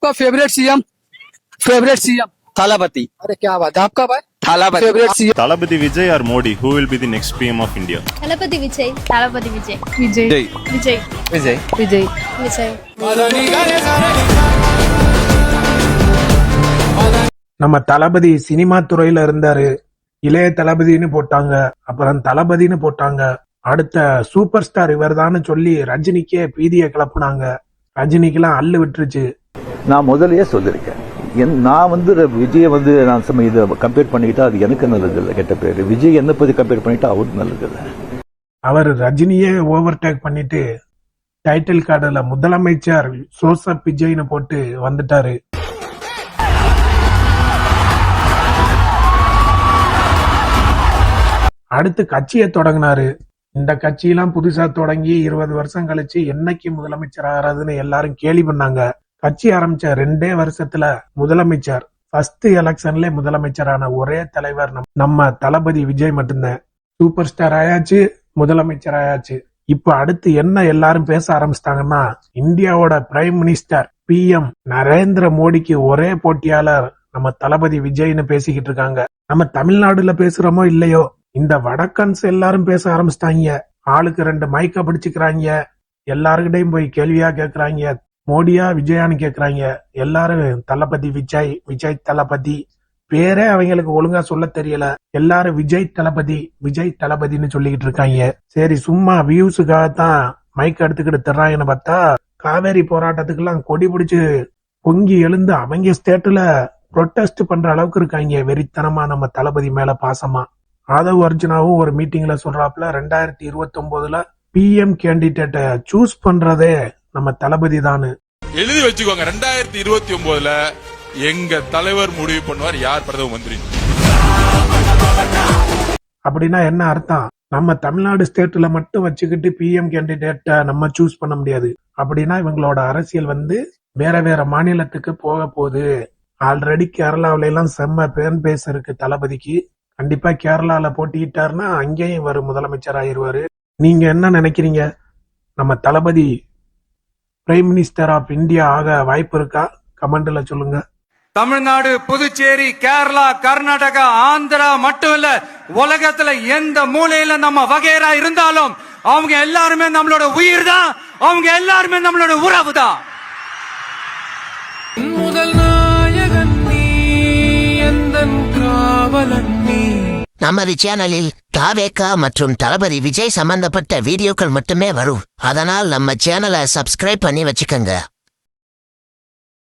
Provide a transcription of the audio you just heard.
आपका favourite CM Thalapathy. अरे क्या बात है आपका भाई Thalapathy. Favourite CM Thalapathy Vijay or Modi, who will be the next PM of India? Thalapathy Vijay Vijay Vijay. Vijay Vijay. Vijay Vijay நம்ம தளபதி சினிமா துறையில இருந்தாரு. இளைய தளபதினு போட்டாங்க, அப்புறம் தளபதினு போட்டாங்க. அடுத்த சூப்பர் ஸ்டார் இவர்தான்னு சொல்லி ரஜினிக்கே பீதியை கிளப்புனாங்க. ரஜினிக்கெல்லாம் அள்ளு விட்டுருச்சு. நான் முதல்லயே சொல்லியிருக்கேன், நான் விஜயை நான் இதை கம்பேர் பண்ணிக்கிட்டா அது எனக்கு நல்லது இல்லை, கெட்ட பேர். விஜய் என்ன பத்தி கம்பேர் பண்ணிட்டா அவருக்கு நல்லது இல்லை. அவர் ரஜினியே ஓவர்டேக் பண்ணிட்டு டைட்டில் கார்டுல முதலமைச்சர் ஜோசப் விஜய்னு போட்டு வந்துட்டாரு. அடுத்து கட்சியை தொடங்கினாரு. இந்த கட்சியெல்லாம் புதுசா தொடங்கி 20 வருஷம் கழிச்சு என்னைக்கு முதலமைச்சர் ஆறாதுன்னு எல்லாரும் கேலி பண்ணாங்க. கட்சி ஆரம்பிச்ச 2 வருஷத்துல முதலமைச்சர், ஃபர்ஸ்ட் எலெக்ஷன்ல முதலமைச்சரான ஒரே தலைவர் நம்ம தளபதி விஜய் மட்டும்தான். சூப்பர் ஸ்டார் ஆயாச்சு, முதலமைச்சர் ஆயாச்சு. இப்ப அடுத்து என்ன எல்லாரும் பேச ஆரம்பிச்சிட்டாங்கன்னா, இந்தியாவோட பிரைம் மினிஸ்டர் PM நரேந்திர மோடிக்கு ஒரே போட்டியாளர் நம்ம தளபதி விஜய்னு பேசிக்கிட்டு இருக்காங்க. நம்ம தமிழ்நாடுல பேசுறோமோ இல்லையோ, இந்த வடக்கன்ஸ் எல்லாரும் பேச ஆரம்பிச்சிட்டாங்க. ஆளுக்கு 2 மைக்க பிடிச்சுக்கிறாங்க. எல்லாருக்கிட்டையும் போய் கேள்வியா கேக்குறாங்க, மோடியா விஜயான்னு கேக்குறாங்க. எல்லாரும் தளபதி விஜய், விஜய் தளபதி. பேரே அவங்களுக்கு ஒழுங்கா சொல்ல தெரியல. எல்லாரும் விஜய் தளபதின்னு சொல்லிக்கிட்டு இருக்காங்க. சரி, சும்மா வியூஸுக்காகத்தான் மைக் எடுத்துக்கிட்டு தர்றாங்கன்னு பார்த்தா, காவேரி போராட்டத்துக்கு எல்லாம் கொடி பிடிச்சு பொங்கி எழுந்து அவங்க ஸ்டேட்ல ப்ரொட்டஸ்ட் பண்ற அளவுக்கு இருக்காங்க வெறித்தனமா நம்ம தளபதி மேல பாசமா. ஆதவ் அர்ஜுனாவும் ஒரு மீட்டிங்ல சொல்றாப்புல, 2029ல PM கேண்டிடேட்டை சூஸ் பண்றதே நம்ம தளபதி தானு. எழுதி வச்சுக்கோங்க, 2029ல எங்க தலைவர் முடிவு பண்ணுவார் யார் பிரதம மந்திரி. அப்படின்னா என்ன அர்த்தம்? நம்ம தமிழ்நாடு ஸ்டேட்ல மட்டும் வச்சுக்கிட்டு PM கேண்டிடேட்டை நம்ம சூஸ் பண்ண முடியாது. அப்படின்னா இவங்களோட அரசியல் வேற வேற மாநிலத்துக்கு போக போகுது. ஆல்ரெடி கேரளாவில எல்லாம் செம்ம பேன் பேஸ் இருக்கு தளபதிக்கு. கண்டிப்பா கேரளால போட்டிட்டாருன்னா அங்கேயும் இவர் முதலமைச்சர் ஆயிருவாரு. நீங்க என்ன நினைக்கிறீங்க? நம்ம தளபதி பிரைம் மினிஸ்டர் ஆஃப் இந்தியா ஆக வாய்ப்பு இருக்கா? கமெண்ட்ல சொல்லுங்க. தமிழ்நாடு, புதுச்சேரி, கேரளா, கர்நாடகா, ஆந்திரா மட்டும் இல்ல, உலகத்துல எந்த மூலையில நம்ம வகைரா இருந்தாலும் அவங்க எல்லாருமே நம்மளோட உயிர் தான், அவங்க எல்லாருமே நம்மளோட உறவு தான். முதல் நாயகன் நீ, எந்தன் காவலன் நீ. நமது சேனலில் தாவேகா மற்றும் தளபதி விஜய் சம்பந்தப்பட்ட வீடியோக்கள் மட்டுமே வரும். அதனால் நம்ம சேனலை சப்ஸ்கிரைப் பண்ணி வச்சுக்கோங்க.